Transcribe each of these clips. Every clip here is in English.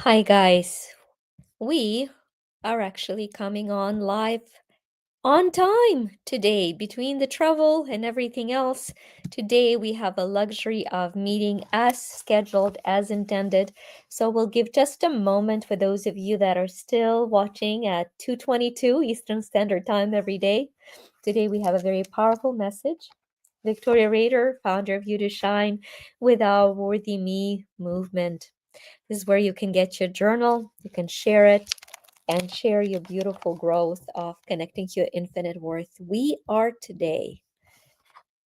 Hi, guys. We are actually coming on live on time today. Between the travel and everything else, today we have a luxury of meeting as scheduled, as intended. So we'll give just a moment for those of you that are still watching at 2:22 Eastern Standard Time every day. Today we have a very powerful message. Victoria Rader, founder of You to Shine, with our Worthy Me movement. This is where you can get your journal, you can share it, and share your beautiful growth of connecting to your infinite worth. We are today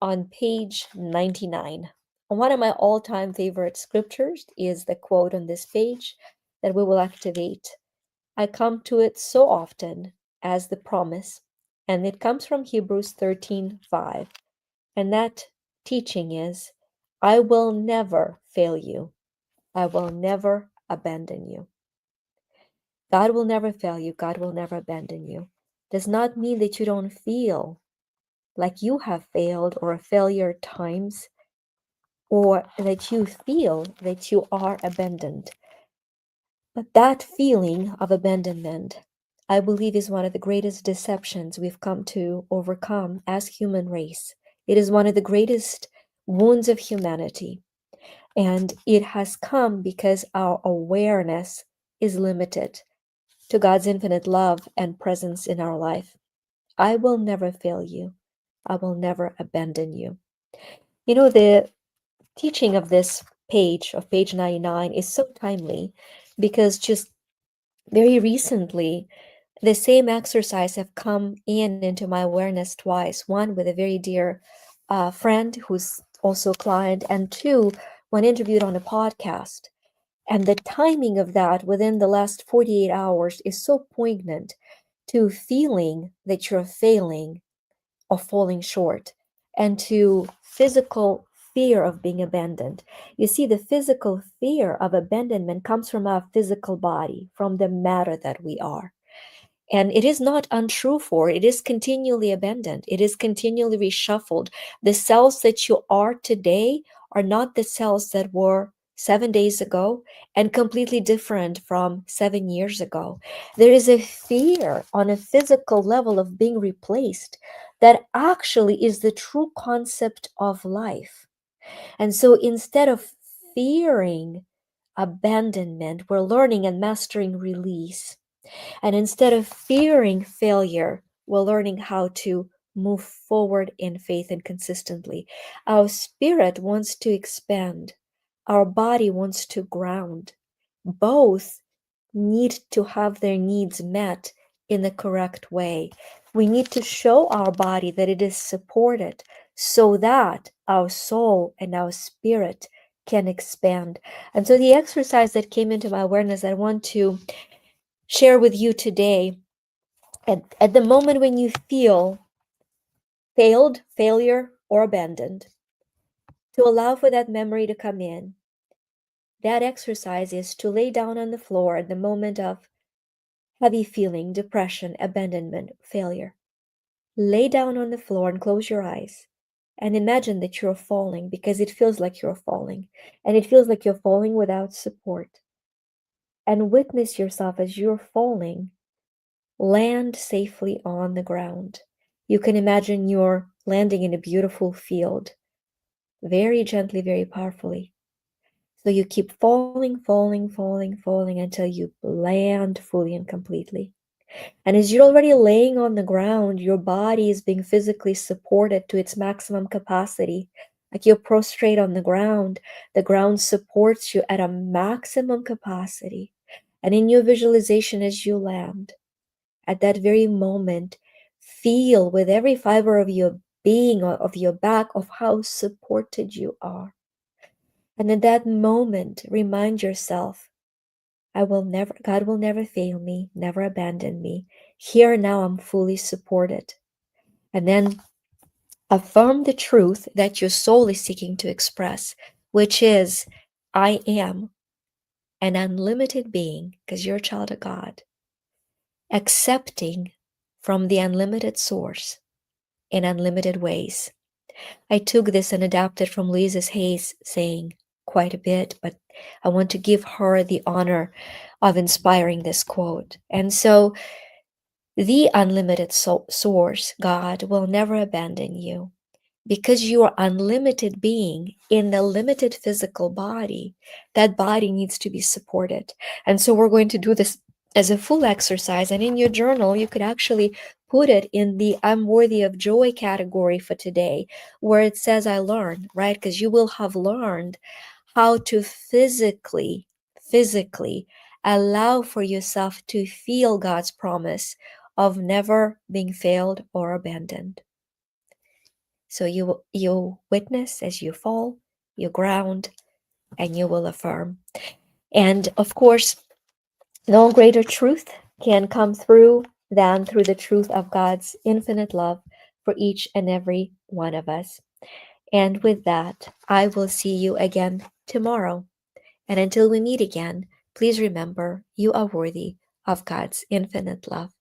on page 99. One of my all time favorite scriptures is the quote on this page that we will activate. I come to it so often as the promise, and it comes from Hebrews 13:5. And that teaching is I will never fail you, I will never abandon you. God will never fail you. God will never abandon you. Does not mean that you don't feel like you have failed or a failure times, or that you feel that you are abandoned. But that feeling of abandonment, I believe, is one of the greatest deceptions we've come to overcome as human race. It is one of the greatest wounds of humanity. And it has come because our awareness is limited to God's infinite love and presence in our life. I will never fail you. I will never abandon you. You know, the teaching of this page, of page 99, is so timely because just very recently, the same exercise have come in into my awareness twice. One with a very dear friend who's also a client, and two, when interviewed on a podcast. And the timing of that within the last 48 hours is so poignant to feeling that you're failing or falling short, and to physical fear of being abandoned. You see, the physical fear of abandonment comes from our physical body, from the matter that we are. And it is not untrue for, it is continually abandoned. It is continually reshuffled. The cells that you are today are not the cells that were 7 days ago and completely different from 7 years ago. There is a fear on a physical level of being replaced that actually is the true concept of life. And so instead of fearing abandonment, we're learning and mastering release. And instead of fearing failure, we're learning how to move forward in faith and consistently. Our spirit wants to expand, our body wants to ground. Both need to have their needs met in the correct way. We need to show our body that it is supported so that our soul and our spirit can expand. And so the exercise that came into my awareness, I want to share with you today. At the moment when you feel failed, failure, or abandoned, to allow for that memory to come in, that exercise is to lay down on the floor at the moment of heavy feeling, depression, abandonment, failure. Lay down on the floor and close your eyes and imagine that you're falling, because it feels like you're falling, and it feels like you're falling without support. And witness yourself as you're falling land safely on the ground. You can imagine you're landing in a beautiful field, very gently, very powerfully. So you keep falling, falling, falling, falling until you land fully and completely. And as you're already laying on the ground, your body is being physically supported to its maximum capacity. Like you're prostrate on the ground supports you at a maximum capacity. And in your visualization, as you land, at that very moment, feel with every fiber of your being or of your back of how supported you are. And in that moment, remind yourself, God will never fail me, never abandon me. Here now I'm fully supported. And then affirm the truth that your soul is seeking to express, which is, I am an unlimited being, because you're a child of God, accepting from the unlimited source in unlimited ways. I took this and adapted from Louisa Hay's saying, quite a bit, but I want to give her the honor of inspiring this quote. And so, the unlimited source, God, will never abandon you because you are unlimited being in the limited physical body. That body needs to be supported. And so we're going to do this as a full exercise. And in your journal, you could actually put it in the I'm worthy of joy category for today, where it says I learned, right? Because you will have learned how to physically allow for yourself to feel God's promise of never being failed or abandoned. So you witness as you fall, you ground, and you will affirm. And of course, no greater truth can come through than through the truth of God's infinite love for each and every one of us. And with that, I will see you again tomorrow. And until we meet again, please remember you are worthy of God's infinite love.